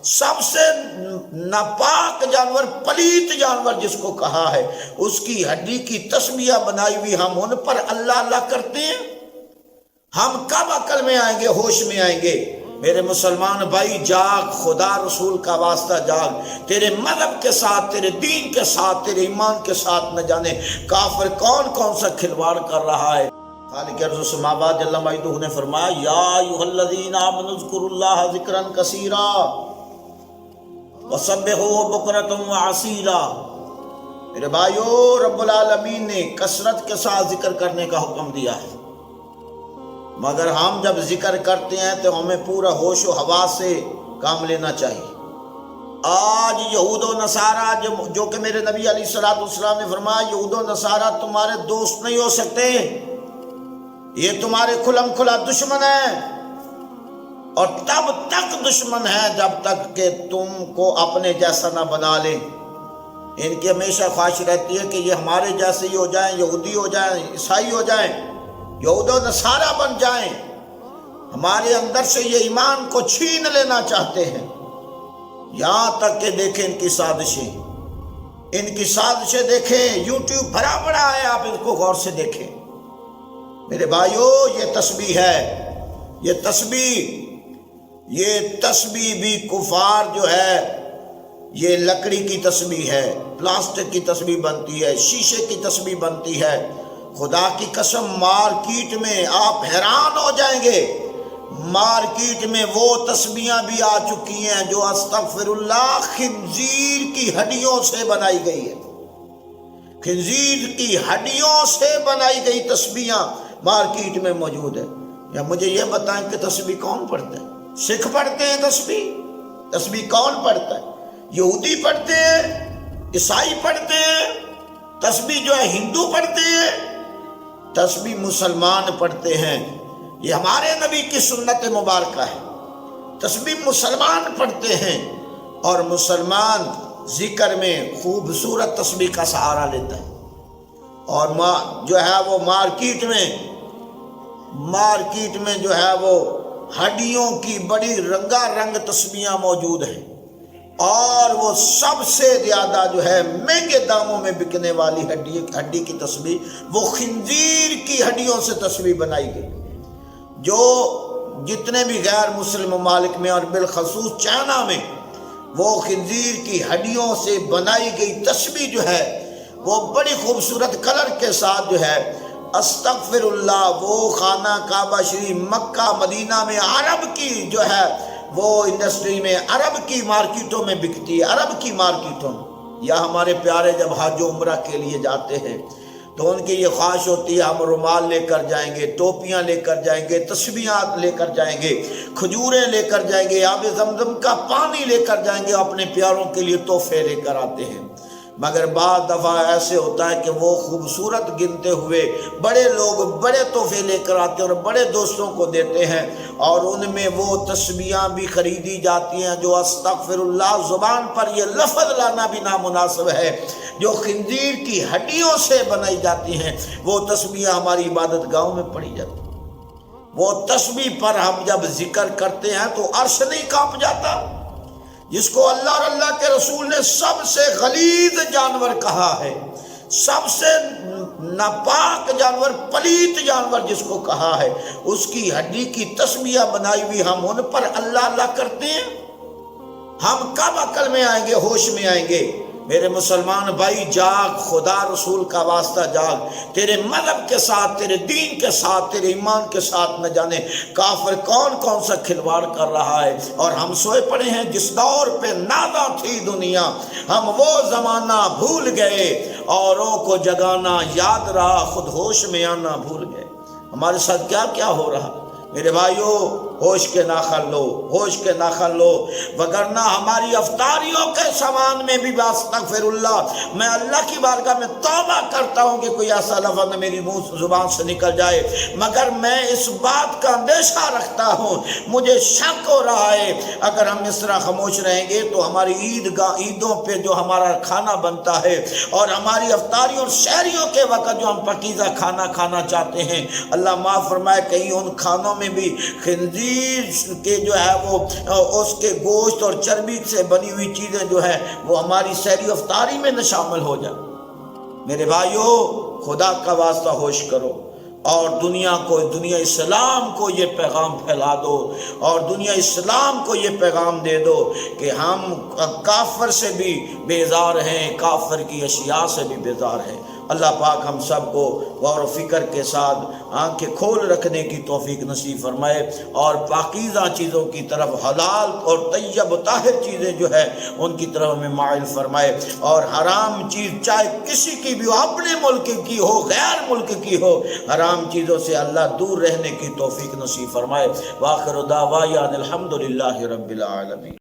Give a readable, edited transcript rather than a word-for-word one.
سب سے ناپاک جانور، پلیت جانور جس کو کہا ہے، اس کی ہڈی کی تسبیح بنائی ہوئی ہم ان پر اللہ اللہ کرتے ہیں؟ ہم کب عقل میں آئیں گے، ہوش میں آئیں گے؟ میرے مسلمان بھائی جاگ، خدا رسول کا واسطہ جاگ، تیرے مذہب کے ساتھ، تیرے دین کے ساتھ، تیرے ایمان کے ساتھ نہ جانے کافر کون کون سا کھلواڑ کر رہا ہے۔ خالق ارض و سماوات جل مجدہ نے فرمایا یا ایھا الذین آمنوا اذکروا اللہ ذکرا کثیرا وسبحوہ بکرۃ وعصیلا۔ میرے بھائیو، رب العالمین نے کثرت کے ساتھ ذکر کرنے کا حکم دیا ہے، مگر ہم جب ذکر کرتے ہیں تو ہمیں پورا ہوش و حواس سے کام لینا چاہیے۔ آج یہود و نصارہ جو کہ میرے نبی علیہ السلام نے فرمایا یہود و نصارہ تمہارے دوست نہیں ہو سکتے، یہ تمہارے کھلم کھلا دشمن ہیں، اور تب تک دشمن ہے جب تک کہ تم کو اپنے جیسا نہ بنا لیں۔ ان کی ہمیشہ خواہش رہتی ہے کہ یہ ہمارے جیسے ہی ہو جائیں، یہودی ہو جائیں، عیسائی ہو جائیں، یہود و نصارہ بن جائیں۔ ہمارے اندر سے یہ ایمان کو چھین لینا چاہتے ہیں، یہاں تک کہ دیکھیں ان کی سازشیں دیکھیں، یوٹیوب بھرا پڑا ہے، آپ ان کو غور سے دیکھیں۔ میرے بھائیو، یہ تسبیح ہے، یہ تسبیح بھی کفار جو ہے یہ لکڑی کی تسبیح ہے، پلاسٹک کی تسبیح بنتی ہے، شیشے کی تسبیح بنتی ہے۔ خدا کی قسم مارکیٹ میں آپ حیران ہو جائیں گے، مارکیٹ میں وہ تسبیحاں بھی آ چکی ہیں جو استغفر اللہ خنزیر کی ہڈیوں سے بنائی گئی ہے، خنزیر کی ہڈیوں سے بنائی گئی تسبیحاں مارکیٹ میں موجود ہے۔ یا مجھے یہ بتائیں کہ تسبیح کون پڑھتا ہے؟ سکھ پڑھتے ہیں تسبیح کون پڑھتا ہے؟ یہودی پڑھتے ہیں، عیسائی پڑھتے ہیں، تسبیح جو ہے ہندو پڑھتے ہیں، تسبیح مسلمان پڑھتے ہیں۔ یہ ہمارے نبی کی سنت مبارکہ ہے، تسبیح مسلمان پڑھتے ہیں، اور مسلمان ذکر میں خوبصورت تسبیح کا سہارا لیتا ہے، اور جو ہے وہ مارکیٹ میں جو ہے وہ ہڈیوں کی بڑی رنگا رنگ تسبیحاں موجود ہیں، اور وہ سب سے زیادہ جو ہے مہنگے داموں میں بکنے والی ہڈی کی تسبیح وہ خنزیر کی ہڈیوں سے تسبیح بنائی گئی، جو جتنے بھی غیر مسلم ممالک میں اور بالخصوص چائنا میں وہ خنزیر کی ہڈیوں سے بنائی گئی تسبیح جو ہے وہ بڑی خوبصورت کلر کے ساتھ جو ہے استغفر اللہ، وہ خانہ کعبہ شریف مکہ مدینہ میں عرب کی جو ہے وہ انڈسٹری میں، عرب کی مارکیٹوں میں بکتی ہے، عرب کی مارکیٹوں میں۔ یا ہمارے پیارے جب حج و عمرہ کے لیے جاتے ہیں تو ان کی یہ خواہش ہوتی ہے ہم رومال لے کر جائیں گے، ٹوپیاں لے کر جائیں گے، تسبیحات لے کر جائیں گے، کھجوریں لے کر جائیں گے، آب زمزم کا پانی لے کر جائیں گے، اپنے پیاروں کے لیے تحفے لے کر آتے ہیں۔ مگر بعض دفعہ ایسے ہوتا ہے کہ وہ خوبصورت گنتے ہوئے بڑے لوگ بڑے تحفے لے کر آتے ہیں اور بڑے دوستوں کو دیتے ہیں، اور ان میں وہ تسبیحاں بھی خریدی جاتی ہیں جو استغفر اللہ زبان پر یہ لفظ لانا بھی نامناسب ہے، جو خنزیر کی ہڈیوں سے بنائی جاتی ہیں۔ وہ تسبیحاں ہماری عبادت گاہوں میں پڑھی جاتی ہیں، وہ تسبیح پر ہم جب ذکر کرتے ہیں تو عرش نہیں کانپ جاتا؟ جس کو اللہ اور اللہ کے رسول نے سب سے غلیظ جانور کہا ہے، سب سے ناپاک جانور، پلیت جانور جس کو کہا ہے، اس کی ہڈی کی تسبیح بنائی ہوئی ہم ان پر اللہ اللہ کرتے ہیں؟ ہم کب عقل میں آئیں گے، ہوش میں آئیں گے؟ میرے مسلمان بھائی جاگ، خدا رسول کا واسطہ جاگ، تیرے مذہب کے ساتھ، تیرے دین کے ساتھ، تیرے ایمان کے ساتھ نہ جانے کافر کون کون سا کھلواڑ کر رہا ہے۔ اور ہم سوئے پڑے ہیں جس دور پہ نادا تھی دنیا، ہم وہ زمانہ بھول گئے، اوروں کو جگانا یاد رہا، خود ہوش میں آنا بھول گئے۔ ہمارے ساتھ کیا کیا ہو رہا؟ میرے بھائیو، ہوش کے ناخن لو، ہوش کے ناخن لو، وگرنہ ہماری افطاریوں کے سامان میں بھی استغفر اللہ، میں اللہ کی بارگاہ میں توبہ کرتا ہوں کہ کوئی ایسا لفظ میری منہ زبان سے نکل جائے، مگر میں اس بات کا اندیشہ رکھتا ہوں، مجھے شک ہو رہا ہے اگر ہم اس طرح خاموش رہیں گے تو ہماری عیدوں پہ جو ہمارا کھانا بنتا ہے اور ہماری افطاریوں اور سحریوں کے وقت جو ہم پاکیزہ کھانا کھانا چاہتے ہیں، اللہ معاف فرمائے کہیں ان کھانوں میں بھی خنزیر خنزیر کے جو ہے وہ اس کے گوشت اور چربی سے بنی ہوئی چیزیں جو ہے وہ ہماری سحری افطاری میں نہ شامل ہو جائیں۔ میرے بھائیو، خدا کا واسطہ ہوش کرو اور دنیا اسلام کو یہ پیغام پھیلا دو، اور دنیا اسلام کو یہ پیغام دے دو کہ ہم کافر سے بھی بیزار ہیں، کافر کی اشیاء سے بھی بیزار ہیں۔ اللہ پاک ہم سب کو غور و فکر کے ساتھ آنکھیں کھول رکھنے کی توفیق نصیب فرمائے، اور پاکیزہ چیزوں کی طرف، حلال اور طیب و طاہر چیزیں جو ہے ان کی طرف ہمیں مائل فرمائے، اور حرام چیز چاہے کسی کی بھی ہو، اپنے ملک کی ہو، غیر ملک کی ہو، حرام چیزوں سے اللہ دور رہنے کی توفیق نصیب فرمائے۔ وآخر دعوانا الحمدللہ رب العالمین۔